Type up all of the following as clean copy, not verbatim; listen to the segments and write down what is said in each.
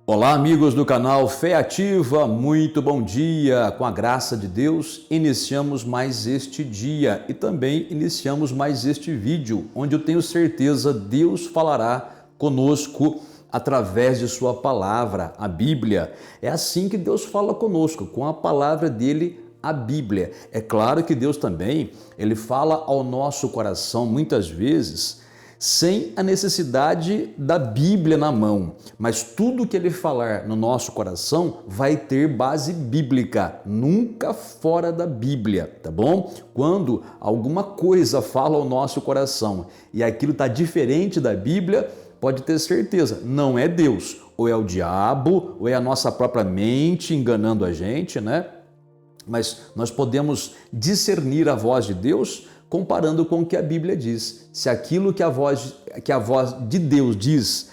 Olá, amigos do canal Fé Ativa, muito bom dia! Com a graça de Deus, iniciamos mais este dia e também iniciamos mais este vídeo, onde eu tenho certeza Deus falará conosco através de sua palavra, a Bíblia. É assim que Deus fala conosco, com a palavra dele, a Bíblia. É claro que Deus também, ele fala ao nosso coração muitas vezes sem a necessidade da Bíblia na mão, mas tudo que ele falar no nosso coração vai ter base bíblica, nunca fora da Bíblia, tá bom? Quando alguma coisa fala ao nosso coração e aquilo está diferente da Bíblia, pode ter certeza, não é Deus, ou é o diabo, ou é a nossa própria mente enganando a gente, né? Mas nós podemos discernir a voz de Deus comparando com o que a Bíblia diz. Se aquilo que a voz de Deus diz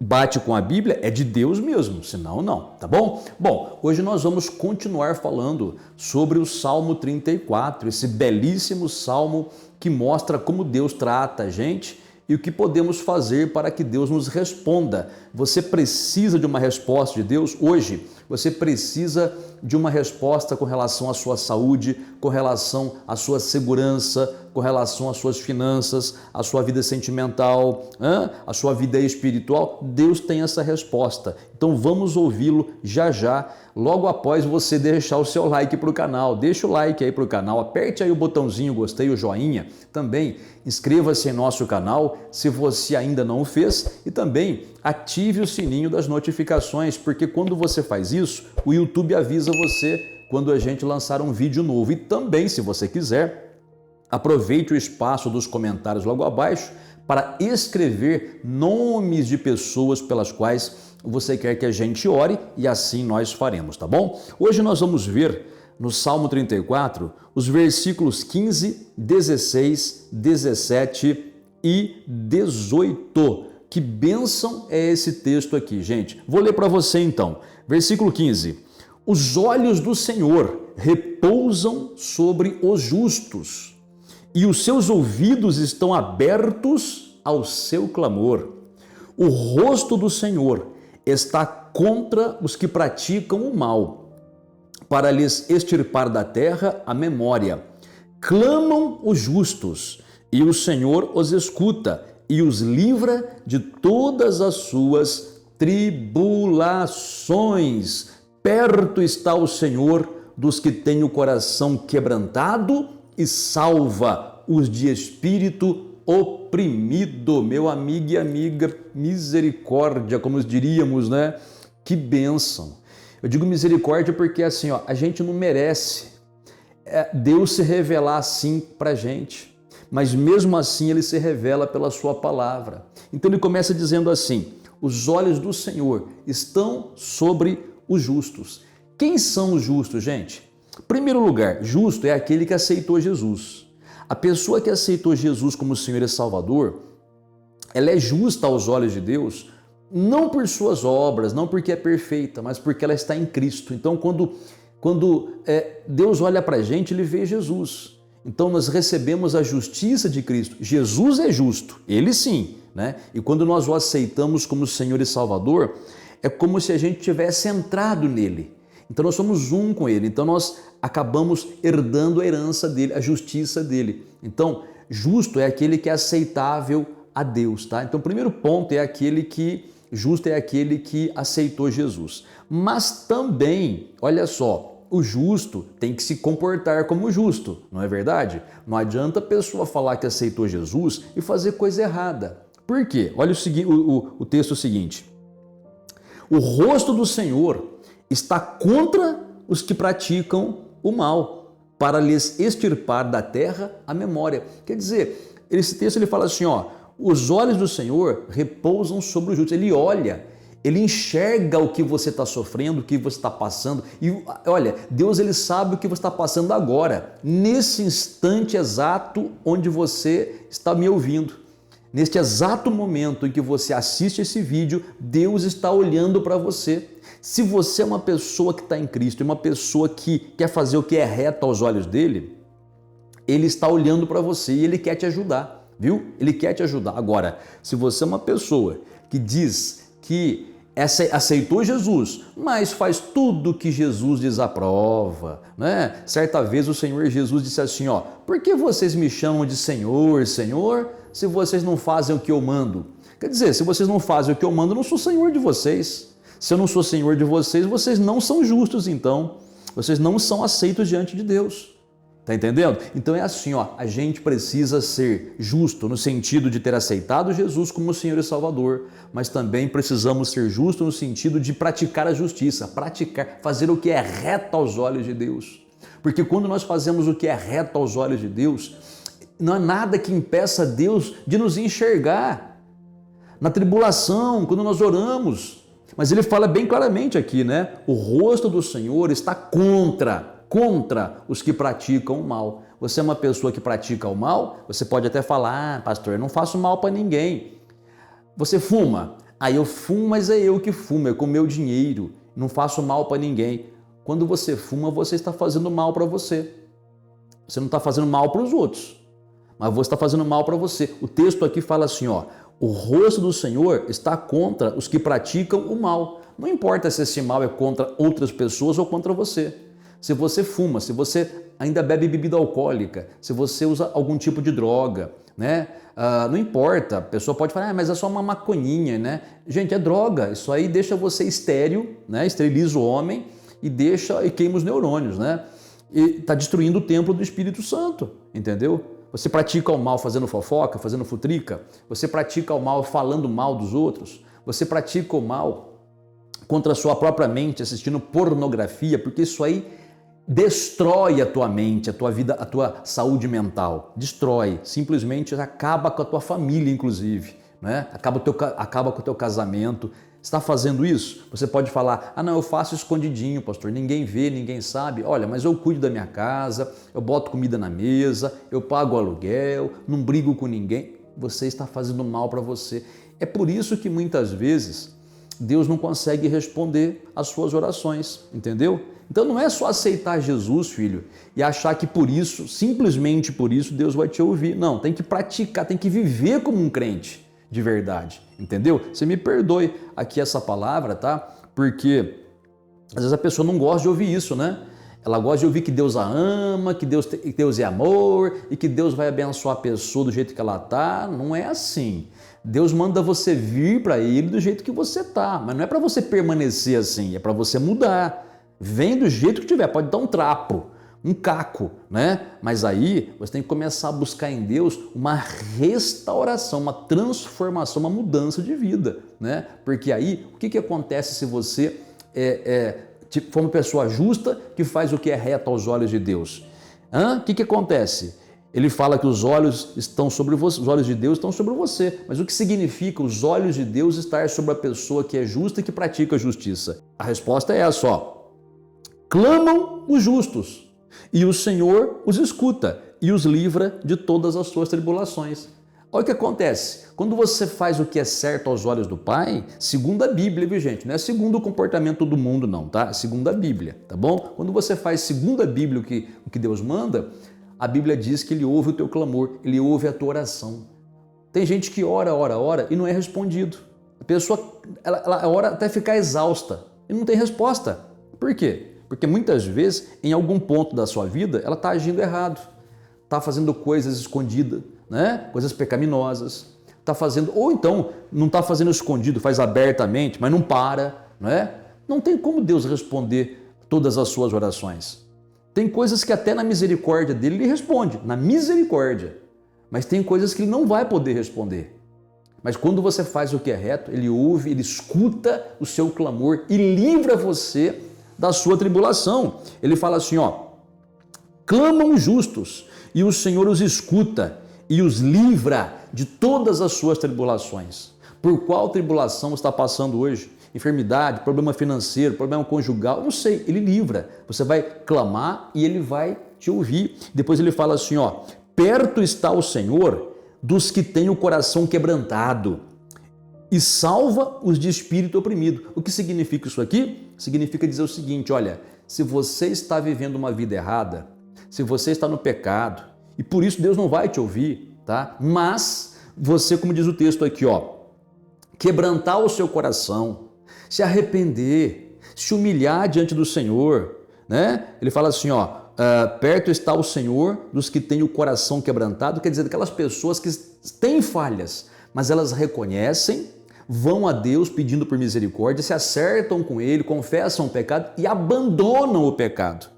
bate com a Bíblia, é de Deus mesmo, senão não, tá bom? Bom, hoje nós vamos continuar falando sobre o Salmo 34, esse belíssimo salmo que mostra como Deus trata a gente e o que podemos fazer para que Deus nos responda. Você precisa de uma resposta de Deus hoje? Você precisa de uma resposta com relação à sua saúde, com relação à sua segurança, com relação às suas finanças, à sua vida sentimental, à sua vida espiritual? Deus tem essa resposta. Então vamos ouvi-lo já já, logo após você deixar o seu like para o canal. Deixa o like aí para o canal, aperte aí o botãozinho gostei, o joinha. Também inscreva-se em nosso canal se você ainda não o fez e também ative o sininho das notificações, porque quando você faz isso, o YouTube avisa você quando a gente lançar um vídeo novo. E também, se você quiser, aproveite o espaço dos comentários logo abaixo para escrever nomes de pessoas pelas quais você quer que a gente ore e assim nós faremos, tá bom? Hoje nós vamos ver no Salmo 34 os versículos 15, 16, 17 e 18. Que bênção é esse texto aqui, gente? Vou ler para você então. Versículo 15. Os olhos do Senhor repousam sobre os justos e os seus ouvidos estão abertos ao seu clamor. O rosto do Senhor está contra os que praticam o mal, para lhes extirpar da terra a memória. Clamam os justos e o Senhor os escuta e os livra de todas as suas tribulações. Perto está o Senhor dos que têm o coração quebrantado e salva os de espírito oprimido. Meu amigo e amiga, misericórdia, como diríamos, né? Que bênção. Eu digo misericórdia porque assim, ó, a gente não merece Deus se revelar assim pra gente. Mas mesmo assim ele se revela pela sua palavra. Então ele começa dizendo assim: os olhos do Senhor estão sobre os justos. Quem são os justos, gente? Em primeiro lugar, justo é aquele que aceitou Jesus. A pessoa que aceitou Jesus como Senhor e Salvador, ela é justa aos olhos de Deus, não por suas obras, não porque é perfeita, mas porque ela está em Cristo. Então quando Deus olha para a gente, ele vê Jesus. Então nós recebemos a justiça de Cristo. Jesus é justo, ele sim, né? E quando nós o aceitamos como Senhor e Salvador, é como se a gente tivesse entrado nele. Então nós somos um com ele, então nós acabamos herdando a herança dele, a justiça dele. Então, justo é aquele que é aceitável a Deus, tá? Então o primeiro ponto é justo é aquele que aceitou Jesus. Mas também, olha só, o justo tem que se comportar como justo, não é verdade? Não adianta a pessoa falar que aceitou Jesus e fazer coisa errada. Por quê? Olha o texto seguinte. O rosto do Senhor está contra os que praticam o mal, para lhes extirpar da terra a memória. Quer dizer, esse texto ele fala assim, ó, os olhos do Senhor repousam sobre os justos. Ele olha, ele enxerga o que você está sofrendo, o que você está passando. E olha, Deus ele sabe o que você está passando agora, nesse instante exato onde você está me ouvindo. Neste exato momento em que você assiste esse vídeo, Deus está olhando para você. Se você é uma pessoa que está em Cristo, uma pessoa que quer fazer o que é reto aos olhos dele, ele está olhando para você e ele quer te ajudar, viu? Ele quer te ajudar. Agora, se você é uma pessoa que diz que aceitou Jesus, mas faz tudo que Jesus desaprova, né? Certa vez o Senhor Jesus disse assim, ó, por que vocês me chamam de Senhor, Senhor, se vocês não fazem o que eu mando? Quer dizer, se vocês não fazem o que eu mando, eu não sou Senhor de vocês. Se eu não sou Senhor de vocês, vocês não são justos então. Vocês não são aceitos diante de Deus. Tá entendendo? Então é assim, ó, a gente precisa ser justo no sentido de ter aceitado Jesus como Senhor e Salvador, mas também precisamos ser justos no sentido de praticar a justiça, fazer o que é reto aos olhos de Deus. Porque quando nós fazemos o que é reto aos olhos de Deus, não há nada que impeça Deus de nos enxergar. Na tribulação, quando nós oramos, mas ele fala bem claramente aqui, né? O rosto do Senhor está contra os que praticam o mal. Você é uma pessoa que pratica o mal, você pode até falar, pastor, eu não faço mal para ninguém. Você fuma, eu fumo, mas é eu que fumo, é com meu dinheiro, não faço mal para ninguém. Quando você fuma, você está fazendo mal para você. Você não está fazendo mal para os outros, mas você está fazendo mal para você. O texto aqui fala assim, ó, o rosto do Senhor está contra os que praticam o mal. Não importa se esse mal é contra outras pessoas ou contra você. Se você fuma, se você ainda bebe bebida alcoólica, se você usa algum tipo de droga, né? Não importa, a pessoa pode falar, mas é só uma maconhinha, né? Gente, é droga, isso aí deixa você estéril, né? Esteriliza o homem e queima os neurônios, né? E está destruindo o templo do Espírito Santo, entendeu? Você pratica o mal fazendo fofoca, fazendo futrica, você pratica o mal falando mal dos outros, você pratica o mal contra a sua própria mente, assistindo pornografia, porque isso aí destrói a tua mente, a tua vida, a tua saúde mental. Destrói, simplesmente acaba com a tua família, inclusive, né? Acaba com o teu casamento. Está fazendo isso? Você pode falar, não, eu faço escondidinho, pastor, ninguém vê, ninguém sabe. Olha, mas eu cuido da minha casa, eu boto comida na mesa, eu pago o aluguel, não brigo com ninguém. Você está fazendo mal para você. É por isso que muitas vezes Deus não consegue responder às suas orações, entendeu? Então não é só aceitar Jesus, filho, e achar que por isso, simplesmente por isso, Deus vai te ouvir. Não, tem que praticar, tem que viver como um crente de verdade, entendeu? Você me perdoe aqui essa palavra, tá? Porque às vezes a pessoa não gosta de ouvir isso, né? Ela gosta de ouvir que Deus a ama, que Deus é amor e que Deus vai abençoar a pessoa do jeito que ela tá. Não é assim. Deus manda você vir para Ele do jeito que você tá, mas não é para você permanecer assim, é para você mudar. Vem do jeito que tiver, pode dar um trapo, um caco, né? Mas aí você tem que começar a buscar em Deus uma restauração, uma transformação, uma mudança de vida, né? Porque aí, o que acontece se você for uma pessoa justa que faz o que é reto aos olhos de Deus? O que acontece? Ele fala que os olhos estão sobre você, os olhos de Deus estão sobre você. Mas o que significa os olhos de Deus estar sobre a pessoa que é justa e que pratica a justiça? A resposta é essa, ó. Clamam os justos, e o Senhor os escuta e os livra de todas as suas tribulações. Olha o que acontece, quando você faz o que é certo aos olhos do Pai, segundo a Bíblia, viu gente? Não é segundo o comportamento do mundo não, tá? É segundo a Bíblia, tá bom? Quando você faz segundo a Bíblia o que Deus manda, a Bíblia diz que Ele ouve o teu clamor, Ele ouve a tua oração. Tem gente que ora e não é respondido. A pessoa ela ora até ficar exausta e não tem resposta. Por quê? Porque muitas vezes, em algum ponto da sua vida, ela está agindo errado, está fazendo coisas escondidas, né? Coisas pecaminosas, está fazendo, ou então não está fazendo escondido, faz abertamente, mas não para, né? Não tem como Deus responder todas as suas orações. Tem coisas que até na misericórdia dele ele responde, na misericórdia, mas tem coisas que ele não vai poder responder. Mas quando você faz o que é reto, ele ouve, ele escuta o seu clamor e livra você da sua tribulação. Ele fala assim, ó, clamam justos e o Senhor os escuta e os livra de todas as suas tribulações. Por qual tribulação está passando hoje? Enfermidade, problema financeiro, problema conjugal, não sei, ele livra. Você vai clamar e ele vai te ouvir. Depois ele fala assim, ó, perto está o Senhor dos que têm o coração quebrantado e salva os de espírito oprimido. O que significa isso aqui? Significa dizer o seguinte, olha, se você está vivendo uma vida errada, se você está no pecado, e por isso Deus não vai te ouvir, tá? Mas você, como diz o texto aqui, ó, quebrantar o seu coração, se arrepender, se humilhar diante do Senhor, né? Ele fala assim, ó, perto está o Senhor dos que têm o coração quebrantado, quer dizer, daquelas pessoas que têm falhas, mas elas reconhecem, vão a Deus pedindo por misericórdia, se acertam com Ele, confessam o pecado e abandonam o pecado.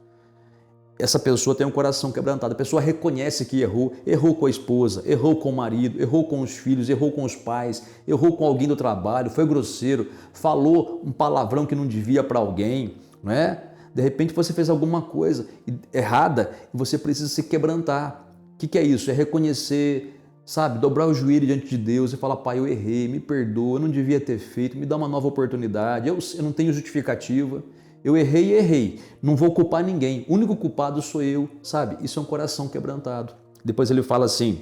Essa pessoa tem um coração quebrantado, a pessoa reconhece que errou, errou com a esposa, errou com o marido, errou com os filhos, errou com os pais, errou com alguém do trabalho, foi grosseiro, falou um palavrão que não devia para alguém, não é? De repente você fez alguma coisa errada e você precisa se quebrantar. O que é isso? É reconhecer, sabe? Dobrar o joelho diante de Deus e falar, Pai, eu errei, me perdoa, eu não devia ter feito, me dá uma nova oportunidade, eu não tenho justificativa, eu errei e errei, não vou culpar ninguém, o único culpado sou eu, sabe? Isso é um coração quebrantado. Depois ele fala assim,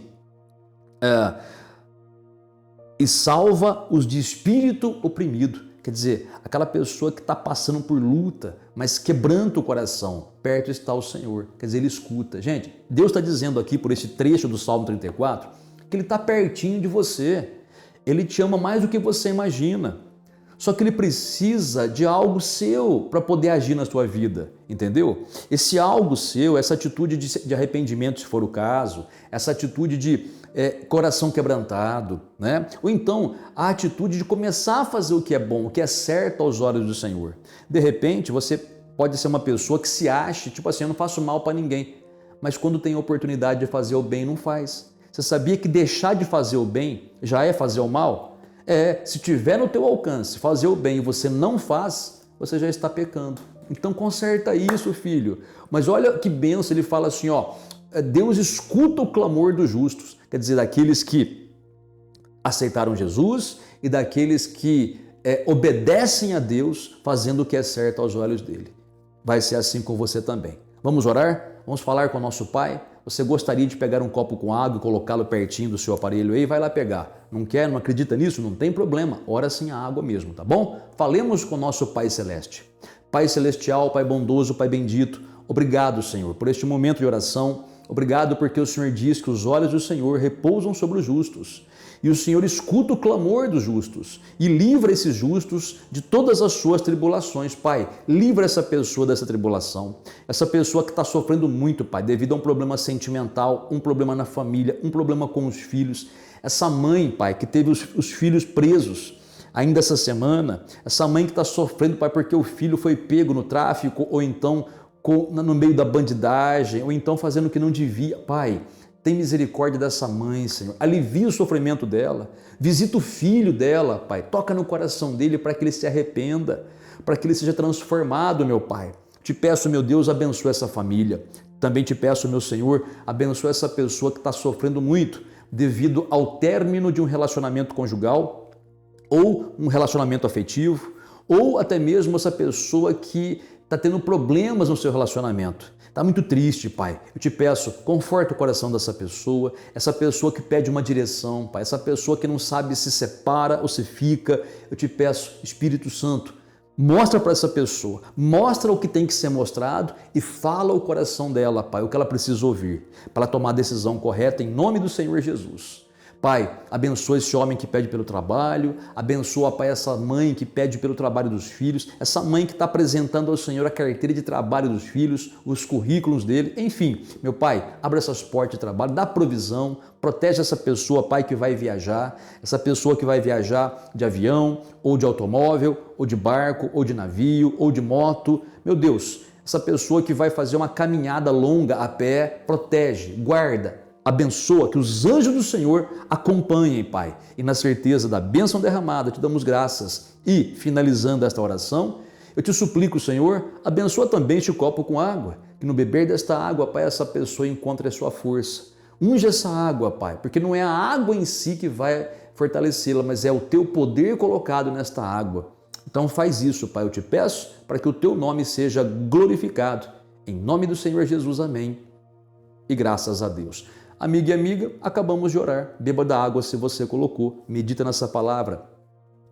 e salva os de espírito oprimido. Quer dizer, aquela pessoa que está passando por luta, mas quebranta o coração, perto está o Senhor. Quer dizer, ele escuta. Gente, Deus está dizendo aqui por esse trecho do Salmo 34 que Ele está pertinho de você. Ele te ama mais do que você imagina. Só que Ele precisa de algo seu para poder agir na sua vida, entendeu? Esse algo seu, essa atitude de arrependimento, se for o caso, essa atitude de coração quebrantado, né? Ou então a atitude de começar a fazer o que é bom, o que é certo aos olhos do Senhor. De repente você pode ser uma pessoa que se ache, tipo assim, eu não faço mal para ninguém, mas quando tem a oportunidade de fazer o bem, não faz. Você sabia que deixar de fazer o bem já é fazer o mal? Se tiver no teu alcance fazer o bem e você não faz, você já está pecando. Então conserta isso, filho. Mas olha que bênção, ele fala assim, ó, Deus escuta o clamor dos justos, quer dizer, daqueles que aceitaram Jesus e daqueles que obedecem a Deus fazendo o que é certo aos olhos dele. Vai ser assim com você também. Vamos orar? Vamos falar com o nosso Pai? Você gostaria de pegar um copo com água e colocá-lo pertinho do seu aparelho aí? Vai lá pegar. Não quer, não acredita nisso? Não tem problema. Ora sim a água mesmo, tá bom? Falemos com o nosso Pai Celeste. Pai Celestial, Pai bondoso, Pai bendito, obrigado, Senhor, por este momento de oração. Obrigado porque o Senhor diz que os olhos do Senhor repousam sobre os justos. E o Senhor escuta o clamor dos justos e livra esses justos de todas as suas tribulações. Pai, livra essa pessoa dessa tribulação. Essa pessoa que está sofrendo muito, Pai, devido a um problema sentimental, um problema na família, um problema com os filhos. Essa mãe, Pai, que teve os filhos presos ainda essa semana. Essa mãe que está sofrendo, Pai, porque o filho foi pego no tráfico ou então no meio da bandidagem, ou então fazendo o que não devia. Pai, tem misericórdia dessa mãe, Senhor. Alivia o sofrimento dela. Visita o filho dela, Pai. Toca no coração dele para que ele se arrependa, para que ele seja transformado, meu Pai. Te peço, meu Deus, abençoa essa família. Também te peço, meu Senhor, abençoa essa pessoa que está sofrendo muito devido ao término de um relacionamento conjugal ou um relacionamento afetivo, ou até mesmo essa pessoa que está tendo problemas no seu relacionamento. Está muito triste, Pai. Eu te peço, conforta o coração dessa pessoa, essa pessoa que pede uma direção, Pai, essa pessoa que não sabe se separa ou se fica. Eu te peço, Espírito Santo, mostra para essa pessoa, mostra o que tem que ser mostrado e fala o coração dela, Pai, o que ela precisa ouvir, para ela tomar a decisão correta em nome do Senhor Jesus. Pai, abençoa esse homem que pede pelo trabalho, abençoa, Pai, essa mãe que pede pelo trabalho dos filhos, essa mãe que está apresentando ao Senhor a carteira de trabalho dos filhos, os currículos dele, enfim, meu Pai, abre essas portas de trabalho, dá provisão, protege essa pessoa, Pai, que vai viajar, essa pessoa que vai viajar de avião, ou de automóvel, ou de barco, ou de navio, ou de moto, meu Deus, essa pessoa que vai fazer uma caminhada longa a pé, protege, guarda, abençoa, que os anjos do Senhor acompanhem, Pai. E na certeza da bênção derramada, te damos graças. E, finalizando esta oração, eu te suplico, Senhor, abençoa também este copo com água, que no beber desta água, Pai, essa pessoa encontre a sua força. Unge essa água, Pai, porque não é a água em si que vai fortalecê-la, mas é o teu poder colocado nesta água. Então faz isso, Pai, eu te peço, para que o teu nome seja glorificado. Em nome do Senhor Jesus, amém. E graças a Deus. Amigo e amiga, acabamos de orar. Beba da água se você colocou. Medita nessa palavra.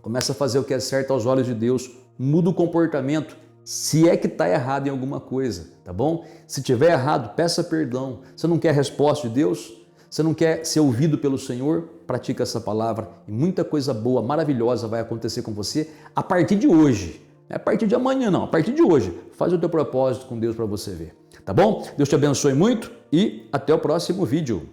Começa a fazer o que é certo aos olhos de Deus. Muda o comportamento, se é que está errado em alguma coisa, tá bom? Se tiver errado, peça perdão. Você não quer a resposta de Deus? Você não quer ser ouvido pelo Senhor? Pratica essa palavra e muita coisa boa, maravilhosa vai acontecer com você a partir de hoje. Não é a partir de amanhã não, a partir de hoje. Faz o teu propósito com Deus para você ver. Tá bom? Deus te abençoe muito e até o próximo vídeo.